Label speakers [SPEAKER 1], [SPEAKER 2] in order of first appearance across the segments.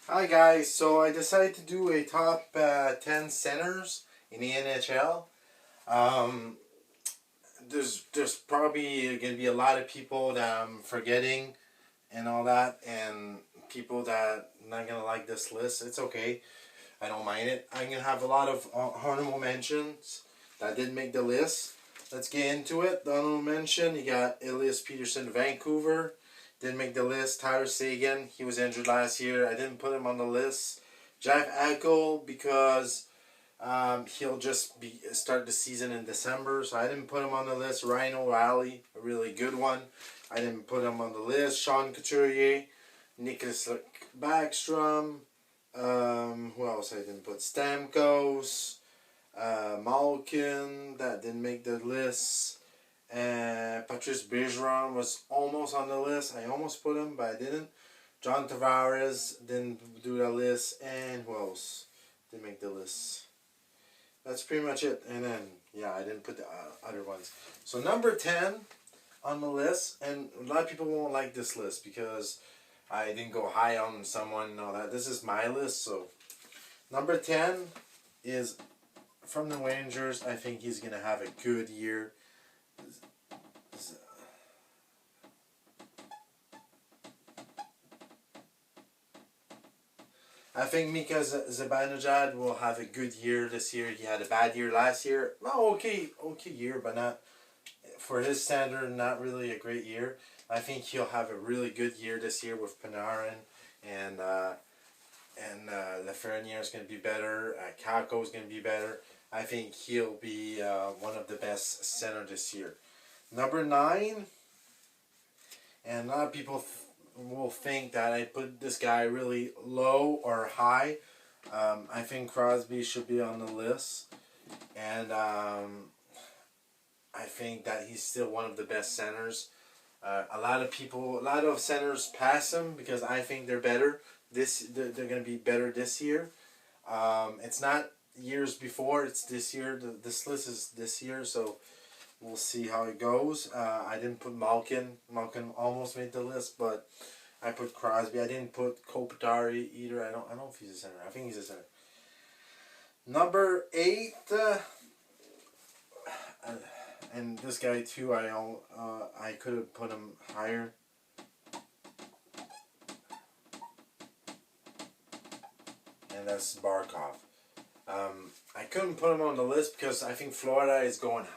[SPEAKER 1] Hi guys, so I decided to do a top 10 centers in the NHL. Um, there's probably going to be a lot of people that I'm forgetting and all that, and people that not going to like this list. It's okay, I don't mind it. I'm going to have a lot of honorable mentions that didn't make the list. Let's get into it. The honorable mention, you got Elias Peterson, Vancouver. Didn't make the list. Tyler Seguin, he was injured last year. I didn't put him on the list. Jeff Eichel, because he'll just be start the season in December, so I didn't put him on the list. Ryan O'Reilly, a really good one. I didn't put him on the list. Sean Couturier, Nicholas Backstrom. Who else I didn't put? Stamkos, Malkin, that didn't make the list. Patrice Bergeron was almost on the list. I almost put him, but I didn't. John Tavares didn't do the list. And who else didn't make the list? That's pretty much it. And then, yeah, I didn't put the other ones. So number 10 on the list. And a lot of people won't like this list because I didn't go high on someone and all that. This is my list. So number 10 is from the Rangers. I think he's going to have a good year. I think Mika Zibanejad will have a good year this year. He had a bad year last year. Well, okay year, but not for his standard. Not really a great year. I think he'll have a really good year this year with Panarin and Lafreniere is going to be better. Kako is going to be better. I think he'll be one of the best center this year. Number 9, and a lot of people will think that I put this guy really low or high. I think Crosby should be on the list, and I think that he's still one of the best centers. A lot of centers pass him because I think they're better. They're going to be better this year. It's not years before. It's this year. This list is this year, so we'll see how it goes. I didn't put Malkin. Malkin almost made the list, but I put Crosby. I didn't put Kopitar either. I don't know if he's a center. I think he's a center. Number 8, and this guy too. I could have put him higher. And that's Barkov. I couldn't put him on the list because I think Florida is going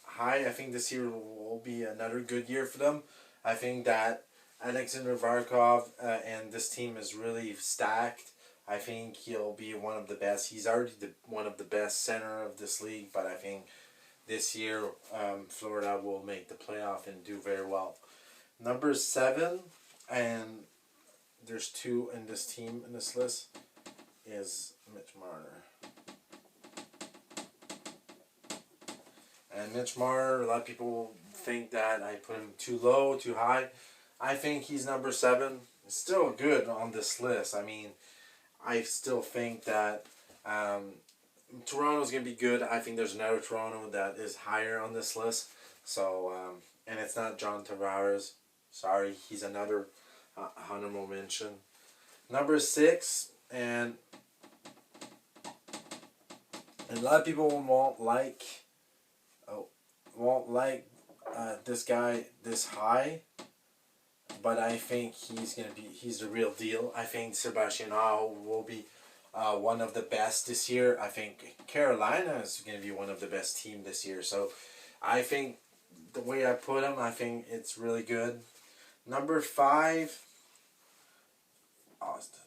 [SPEAKER 1] high. I think this year will be another good year for them. I think that Alexander Barkov and this team is really stacked. I think he'll be one of the best. He's already one of the best center of this league, but I think this year Florida will make the playoff and do very well. Number 7, and there's 2 in this team in this list, is Mitch Marner. And Mitch Marner, a lot of people think that I put him too low, too high. I think he's number 7. Still good on this list. I mean, I still think that Toronto's going to be good. I think there's another Toronto that is higher on this list. So, and it's not John Tavares. Sorry, he's another honorable mention. Number 6, and a lot of people won't like this guy this high, but I think he's the real deal. I think Sebastian Aho will be one of the best this year. I think Carolina is going to be one of the best team this year. So I think the way I put him, I think it's really good. Number 5, Austin.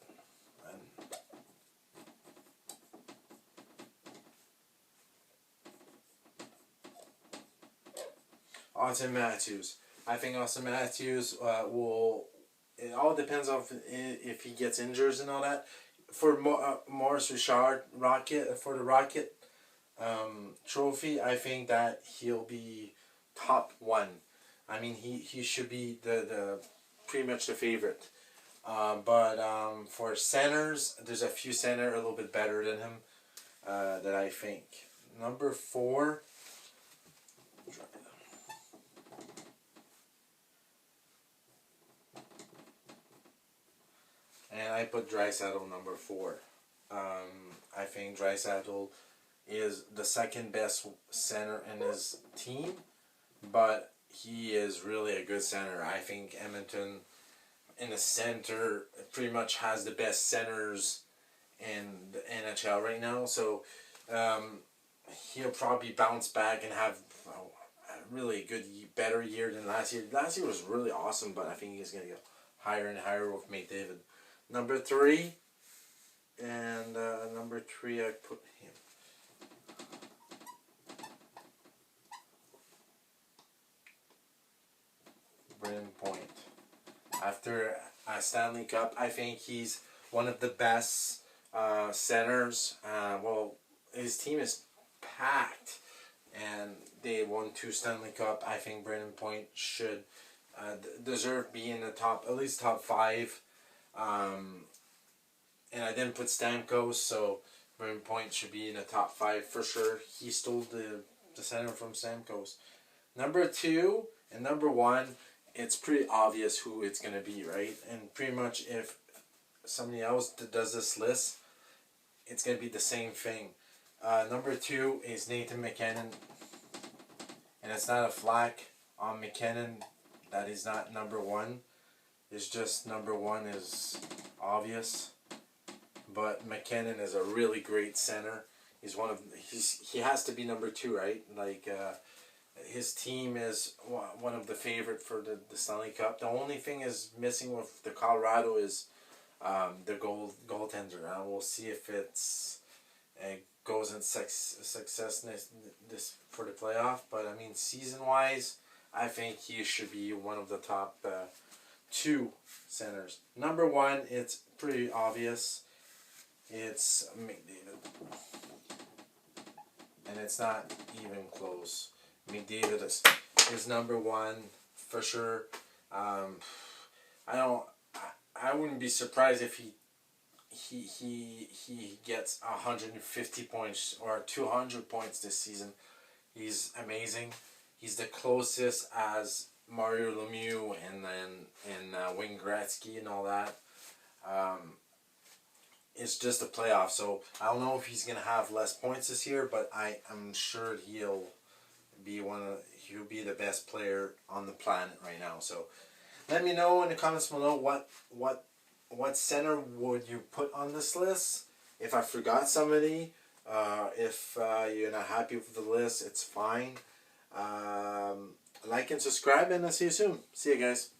[SPEAKER 1] Austin Matthews. I think Austin Matthews will. It all depends on if he gets injured and all that. For Maurice Richard for the Rocket trophy, I think that he'll be top 1. I mean, he should be the pretty much the favorite. But for centers, there's a few center a little bit better than him that I think. Number 4. And I I put Draisaitl number 4. I think Draisaitl is the second best center in his team, but he is really a good center. I think Edmonton in the center pretty much has the best centers in the NHL right now. So he'll probably bounce back and have a really good, better year than last year. Last year was really awesome, but I think he's going to go higher and higher with McDavid. Number 3, and number 3 I put him. Brayden Point. After a Stanley Cup, I think he's one of the best centers. Well, his team is packed, and they won 2 Stanley Cup. I think Brayden Point should deserve being in the top, at least top 5. And I didn't put Stamkos, so Brayden Point should be in the top 5 for sure. He stole the center from Stamkos. Number 2 and number 1, it's pretty obvious who it's going to be, right? And pretty much if somebody else does this list, it's going to be the same thing. Number 2 is Nathan MacKinnon. And it's not a flack on MacKinnon that he's not number 1. It's just number 1 is obvious. But MacKinnon is a really great center. He has to be number 2, right? Like his team is one of the favorite for the Stanley Cup. The only thing is missing with the Colorado is the goaltender. We'll see if it goes in success this for the playoff. But I mean, season wise, I think he should be one of the top 2 centers. Number 1, it's pretty obvious. It's McDavid, and it's not even close. McDavid is number 1 for sure. I wouldn't be surprised if he gets 150 points or 200 points this season. He's amazing. He's the closest as Mario Lemieux and Wayne Gretzky and all that. It's just a playoff, so I don't know if he's gonna have less points this year, but I'm sure he'll be the best player on the planet right now. So let me know in the comments below what center would you put on this list. If I forgot somebody, if you're not happy with the list, it's fine. Like and subscribe, and I'll see you soon. See you guys.